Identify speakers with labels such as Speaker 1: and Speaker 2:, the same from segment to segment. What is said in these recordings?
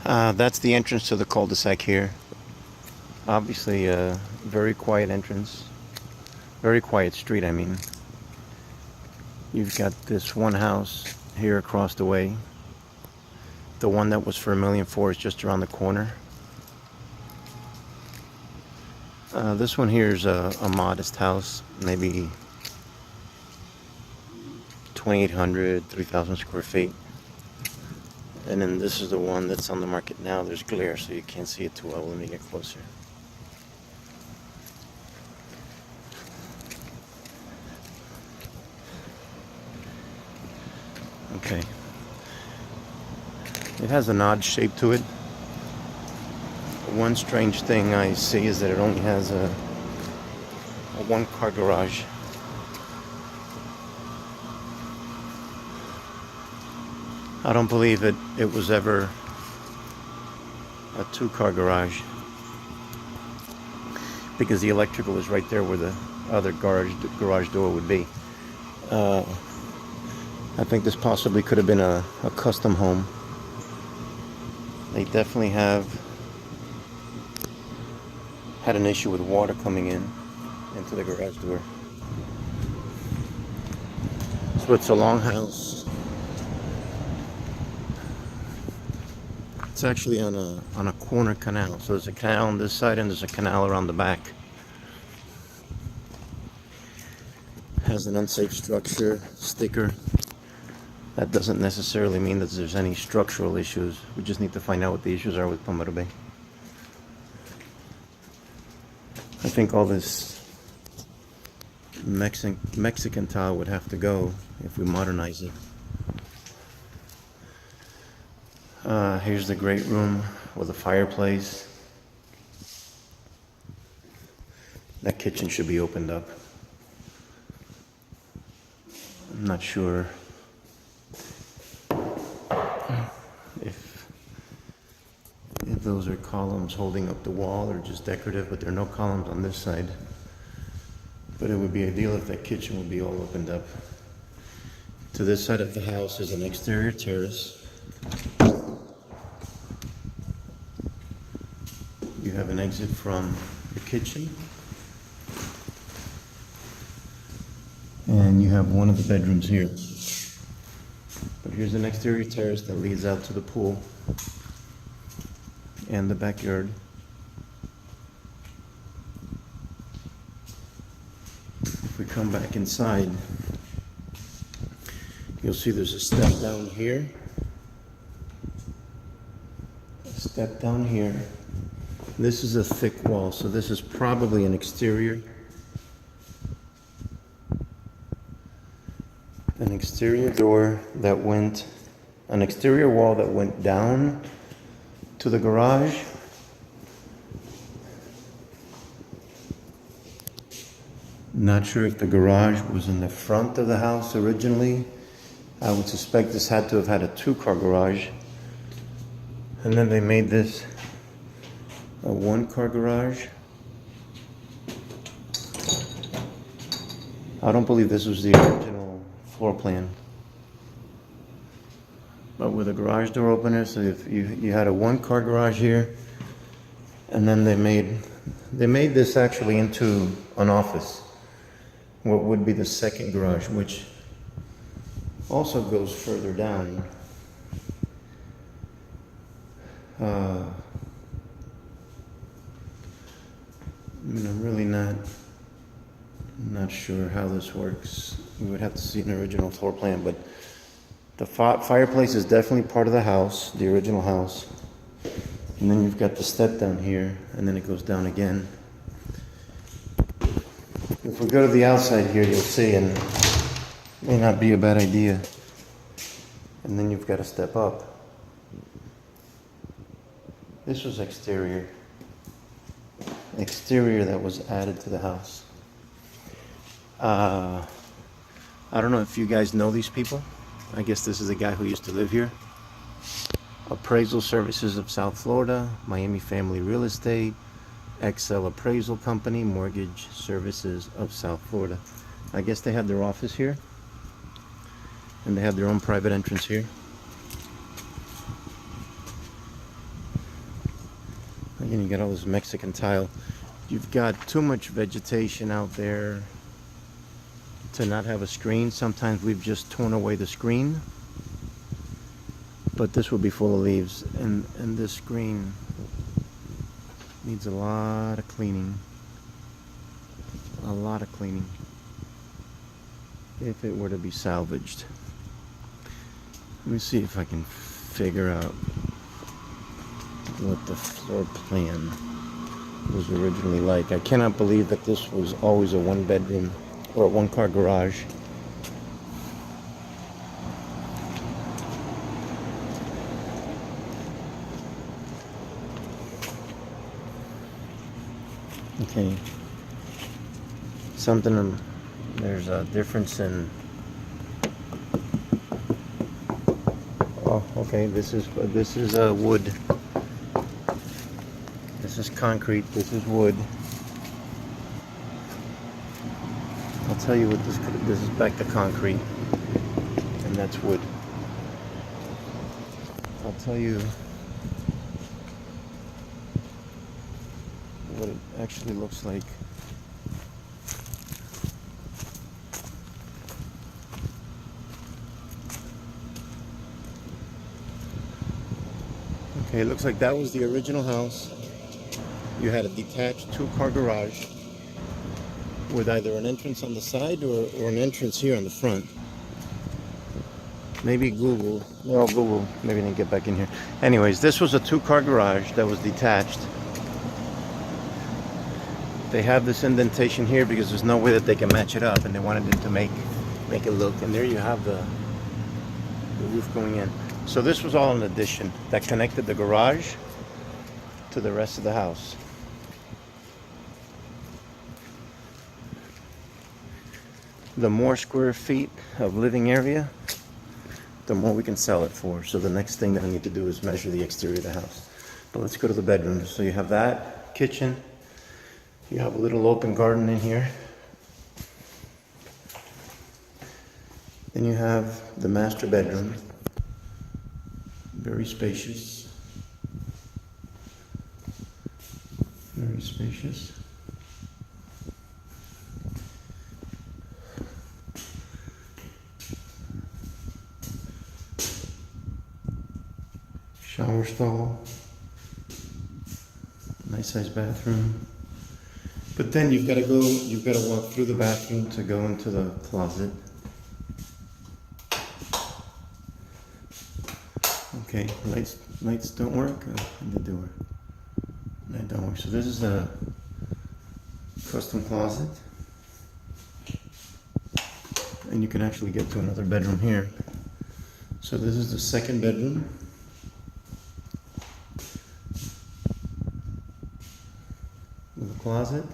Speaker 1: That's the entrance to the cul-de-sac here. Obviously a very quiet entrance. Very quiet street, I mean. You've got this one house here across the way. The one that was for $1,400,000 is just around the corner. This one here is a modest house, maybe 2,800, 3,000 square feet. And then this is the one that's on the market now. There's glare, so you can't see it too well when you get closer. Okay. It has an odd shape to it. One strange thing I see is that it only has a one-car garage. I don't believe it was ever a two-car garage, because the electrical is right there where the other garage door would be. I think this possibly could have been a custom home. They definitely have had an issue with water coming into the garage door. So it's a long house. It's actually on a corner canal. So there's a canal on this side and there's a canal around the back. Has an unsafe structure sticker. That doesn't necessarily mean that there's any structural issues. We just need to find out what the issues are with Palmetto Bay. I think all this Mexican tile would have to go if we modernize it. Here's the great room with a fireplace. That kitchen should be opened up. I'm not sure if those are columns holding up the wall or just decorative, but there are no columns on this side. But it would be ideal if that kitchen would be all opened up. To this side of the house is an exterior terrace. You have an exit from the kitchen. And you have one of the bedrooms here. But here's an exterior terrace that leads out to the pool and the backyard. If we come back inside, you'll see there's a step down here, a step down here. This is a thick wall, so this is probably an exterior door that went, an exterior wall that went down to the garage. Not sure if the garage was in the front of the house originally. I would suspect this had to have had a two-car garage. And then they made this a one-car garage. I don't believe this was the original floor plan. But with a garage door opener, so if you had a one-car garage here, and then they made this actually into an office. What would be the second garage, which also goes further down. I mean, I'm really not sure how this works. We would have to see an original floor plan, but the fireplace is definitely part of the house, the original house. And then you've got the step down here, and then it goes down again. If we go to the outside here, you'll see, and it may not be a bad idea. And then you've got to step up. This was exterior that was added to the house. I don't know if you guys know these people. I guess this is a guy who used to live here. Appraisal Services of South Florida, Miami Family Real Estate, XL Appraisal Company, Mortgage Services of South Florida. I guess they have their office here, and they have their own private entrance here. Again, you got all this Mexican tile. You've got too much vegetation out there to not have a screen. Sometimes we've just torn away the screen, but this would be full of leaves, and this screen needs a lot of cleaning. A lot of cleaning if it were to be salvaged. Let me see if I can figure out what the floor plan was originally like. I cannot believe that this was always a one bedroom or a one car garage. Okay. There's a difference in, oh, okay, this is wood. This is concrete, this is wood. I'll tell you what this is back to concrete, and that's wood. I'll tell you what it actually looks like. Okay, it looks like that was the original house. You had a detached two-car garage with either an entrance on the side or an entrance here on the front. Maybe Google. Well, Google maybe didn't get back in here. Anyways, this was a two-car garage that was detached. They have this indentation here because there's no way that they can match it up, and they wanted it to make it look. And there you have the roof going in. So this was all an addition that connected the garage to the rest of the house. The more square feet of living area, the more we can sell it for. So the next thing that I need to do is measure the exterior of the house. But let's go to the bedrooms. So you have that kitchen. You have a little open garden in here. Then you have the master bedroom. Very spacious. Very spacious. Shower stall. Nice sized bathroom. But then you've got to walk through the bathroom to go into the closet. Okay, lights don't work. And they do work. They don't work. So this is a custom closet, and you can actually get to another bedroom here. So this is the second bedroom. With a closet,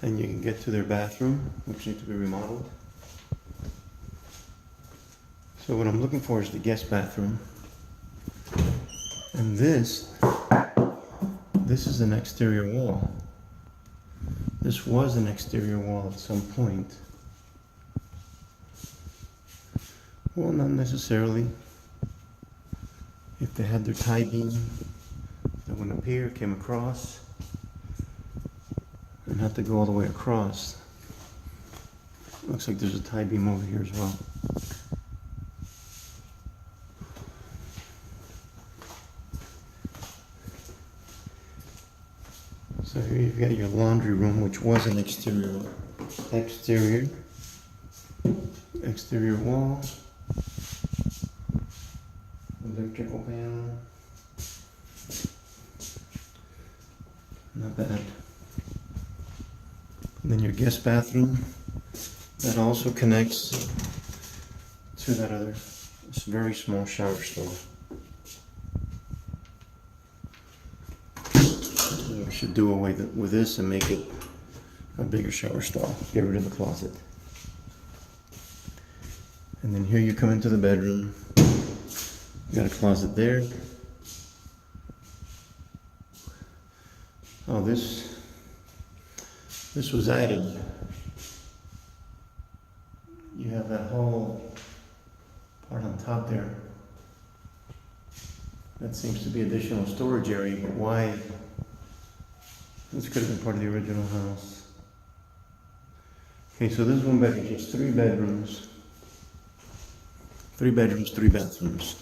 Speaker 1: and you can get to their bathroom, which needs to be remodeled. So what I'm looking for is the guest bathroom. And this is an exterior wall. This was an exterior wall at some point. Well, not necessarily. If they had their tie beam that went up here, came across, and had to go all the way across. Looks like there's a tie beam over here as well. So here you've got your laundry room, which was an exterior wall, electrical panel, not bad. And then your guest bathroom, that also connects to that other, this very small shower stall. We should do away with this and make it a bigger shower stall. Get rid of the closet. And then here you come into the bedroom. You got a closet there. Oh, this was added. You have that whole part on top there. That seems to be additional storage area, but why? This could have been part of the original house. Okay, so this is one bedroom, so it's 3 bedrooms. 3 bedrooms, 3 bathrooms.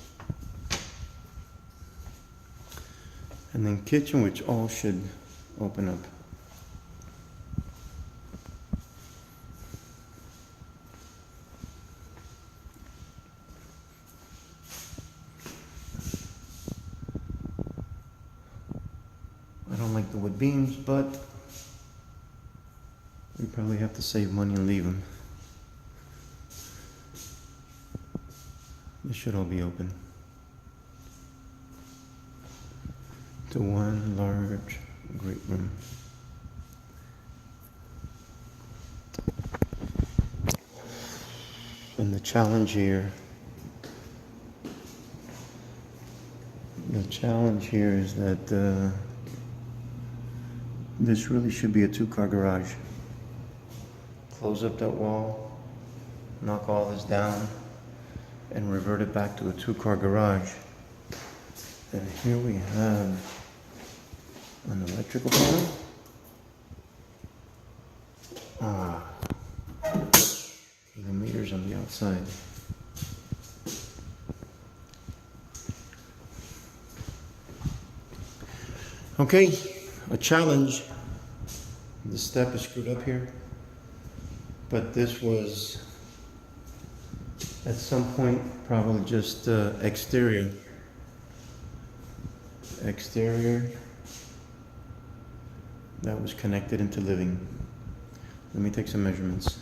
Speaker 1: And then kitchen, which all should open up. I don't like the wood beams, but we probably have to save money and leave them. This should all be open. To one large great room. And the challenge here is that this really should be a 2-car garage. Close up that wall, knock all this down, and revert it back to a 2-car garage. And here we have an electrical panel. The meter's on the outside. Okay, a challenge. The step is screwed up here, but this was at some point probably just exterior that was connected into living. Let me take some measurements.